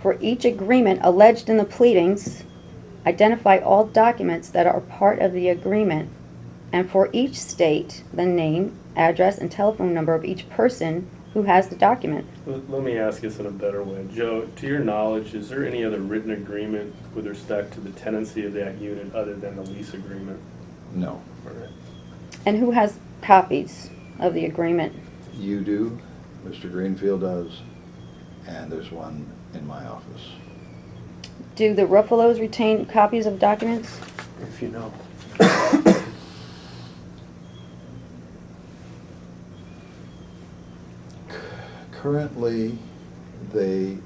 For each agreement alleged in the pleadings, identify all documents that are part of the agreement, and for each state the name, address, and telephone number of each person who has the document. Let me ask this in a better way. Joe, to your knowledge, is there any other written agreement with respect to the tenancy of that unit other than the lease agreement? No. All right. And who has copies of the agreement? You do, Mr. Greenfield does, and there's one in my office. Do the Ruffalos retain copies of documents? If you know. Currently, they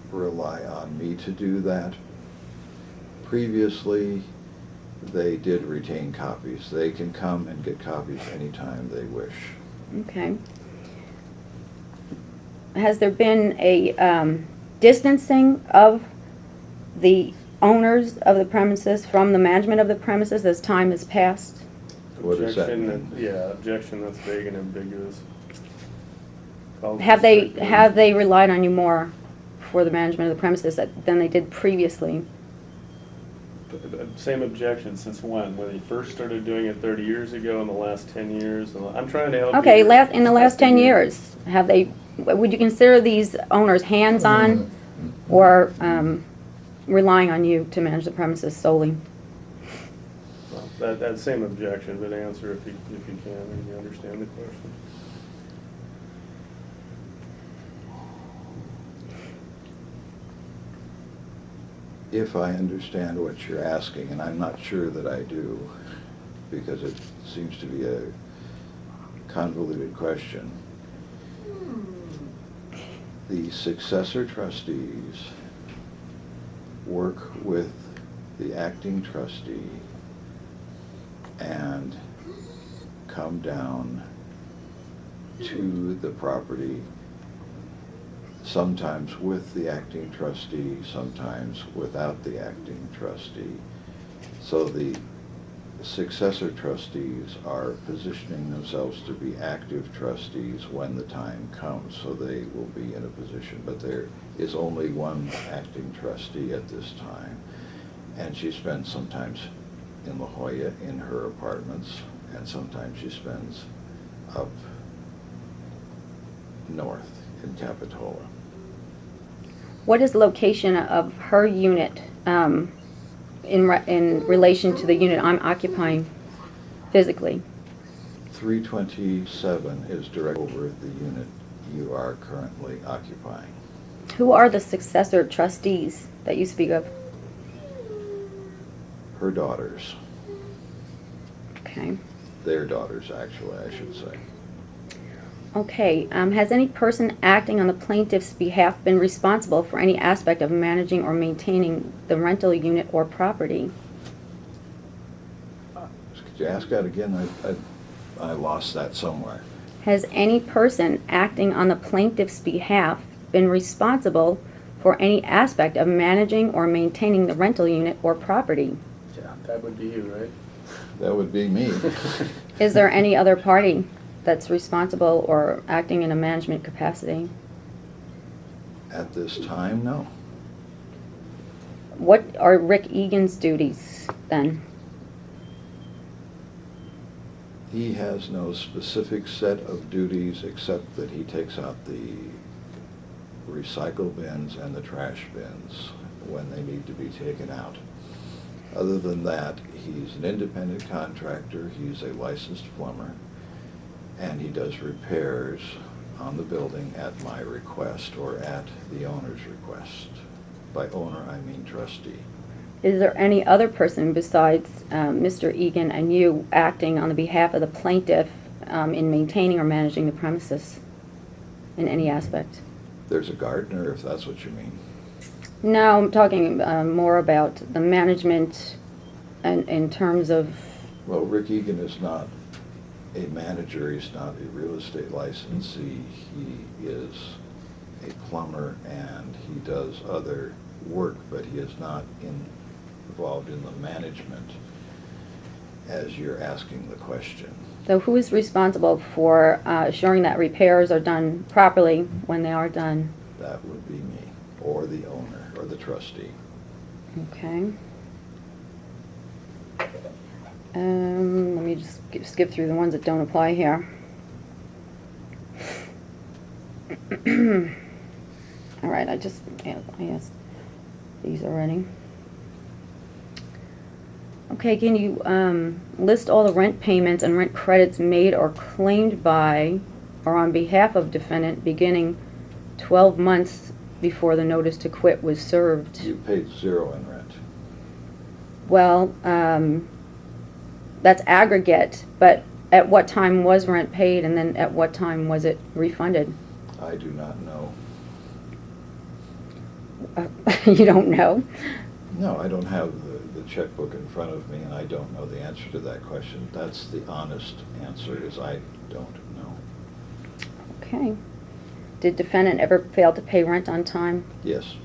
rely on me to do that. Previously, they did retain copies. They can come and get copies anytime they wish. Okay. Has there been a distancing of the owners of the premises from the management of the premises as time has passed? What does that Objection, mean? yeah, objection, that's vague and ambiguous. Have they relied on you more for the management of the premises than they did previously? Same objection, since when? When they first started doing it 30 years ago, in the last 10 years? I'm trying to help you. Okay, here. in the last 10 years, would you consider these owners hands-on or relying on you to manage the premises solely? Well, that same objection, but answer if you can and you understand the question. If I understand what you're asking, and I'm not sure that I do, because it seems to be a convoluted question. The successor trustees work with the acting trustee and come down to the property, sometimes with the acting trustee, sometimes without the acting trustee. So the successor trustees are positioning themselves to be active trustees when the time comes, so they will be in a position. But there is only one acting trustee at this time, and she spends sometimes in La Jolla in her apartments, and sometimes she spends up north in Capitola. What is the location of her unit in relation to the unit I'm occupying physically? 327 is direct over the unit you are currently occupying. Who are the successor trustees that you speak of? Her daughters. Okay. Their daughters, actually, I should say. Okay. Has any person acting on the plaintiff's behalf been responsible for any aspect of managing or maintaining the rental unit or property? Could you ask that again? I lost that somewhere. Has any person acting on the plaintiff's behalf been responsible for any aspect of managing or maintaining the rental unit or property? Yeah, that would be you, right? That would be me. Is there any other party that's responsible or acting in a management capacity? At this time, no. What are Rick Egan's duties then? He has no specific set of duties except that he takes out the recycle bins and the trash bins when they need to be taken out. Other than that, he's an independent contractor, he's a licensed plumber, and he does repairs on the building at my request or at the owner's request. By owner, I mean trustee. Is there any other person besides Mr. Egan and you acting on the behalf of the plaintiff in maintaining or managing the premises in any aspect? There's a gardener, if that's what you mean. No, I'm talking more about the management and in terms of... Well, Rick Egan is not a manager, he's not a real estate licensee. He is a plumber and he does other work, but he is not involved in the management as you're asking the question. So who is responsible for assuring that repairs are done properly when they are done? That would be me, or the owner or the trustee. Okay. Let me just skip through the ones that don't apply here. All right, I asked these already. Okay, can you list all the rent payments and rent credits made or claimed by or on behalf of defendant beginning 12 months before the notice to quit was served? You paid 0 in rent. Well, that's aggregate, but at what time was rent paid, and then at what time was it refunded? I do not know. You don't know? No, I don't have the checkbook in front of me, and I don't know the answer to that question. That's the honest answer, is I don't know. Okay. Did defendant ever fail to pay rent on time? Yes.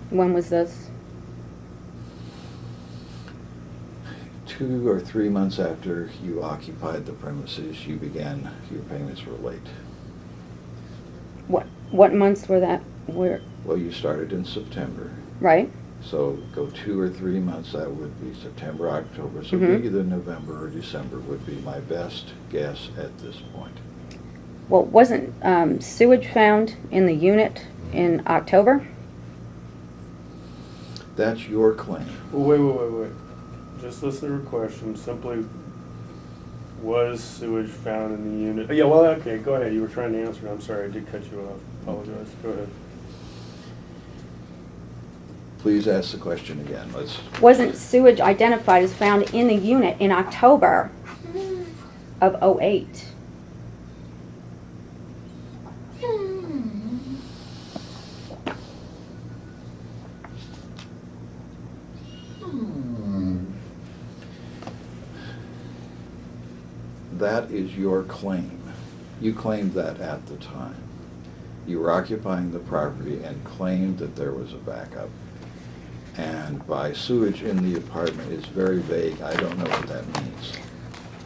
When was this? 2 or 3 months after you occupied the premises, your payments were late. What months were that? Where? Well, you started in September. Right. So go 2 or 3 months, that would be September, October. So Mhm. either November or December would be my best guess at this point. Well, wasn't sewage found in the unit in October? That's your claim. Wait. Just listen to her question. Simply, was sewage found in the unit? Yeah, well, okay, go ahead. You were trying to answer. I'm sorry, I did cut you off. Apologize. Go ahead. Please ask the question again. Wasn't sewage identified as found in the unit in October of '08? That is your claim. You claimed that at the time. You were occupying the property and claimed that there was a backup. And by sewage in the apartment is very vague. I don't know what that means.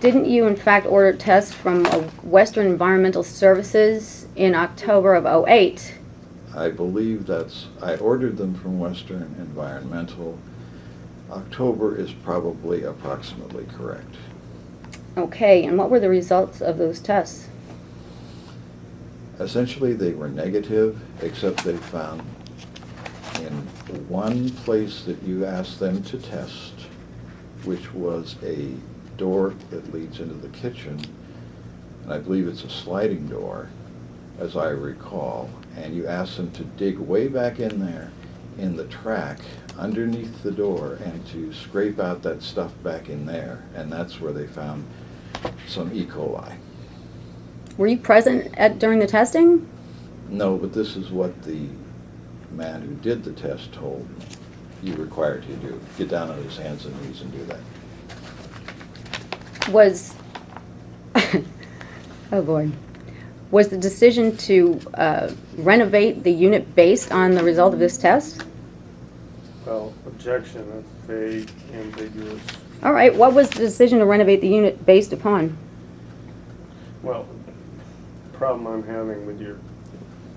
Didn't you, in fact, order tests from Western Environmental Services in October of '08? I believe I ordered them from Western Environmental. October is probably approximately correct. Okay, and what were the results of those tests? Essentially, they were negative, except they found in one place that you asked them to test, which was a door that leads into the kitchen, and I believe it's a sliding door, as I recall, and you asked them to dig way back in there in the track underneath the door and to scrape out that stuff back in there, and that's where they found some E. coli. Were you present during the testing? No, but this is what the man who did the test told me you required to do. Get down on his hands and knees and do that. Oh boy. Was the decision to renovate the unit based on the result of this test? Well, objection. That's vague, ambiguous. All right, what was the decision to renovate the unit based upon? Well, the problem I'm having with your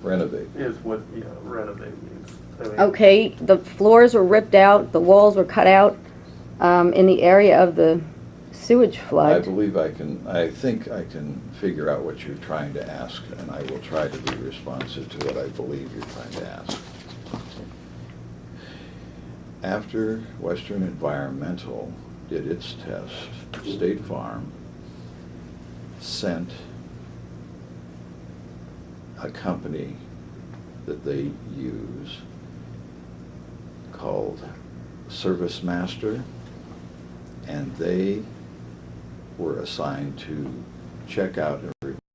Renovate. is what renovate means. I mean, Okay, the floors were ripped out, the walls were cut out in the area of the sewage flood. I think I can figure out what you're trying to ask, and I will try to be responsive to what I believe you're trying to ask. After Western Environmental did its test, State Farm sent a company that they use called Service Master, and they were assigned to check out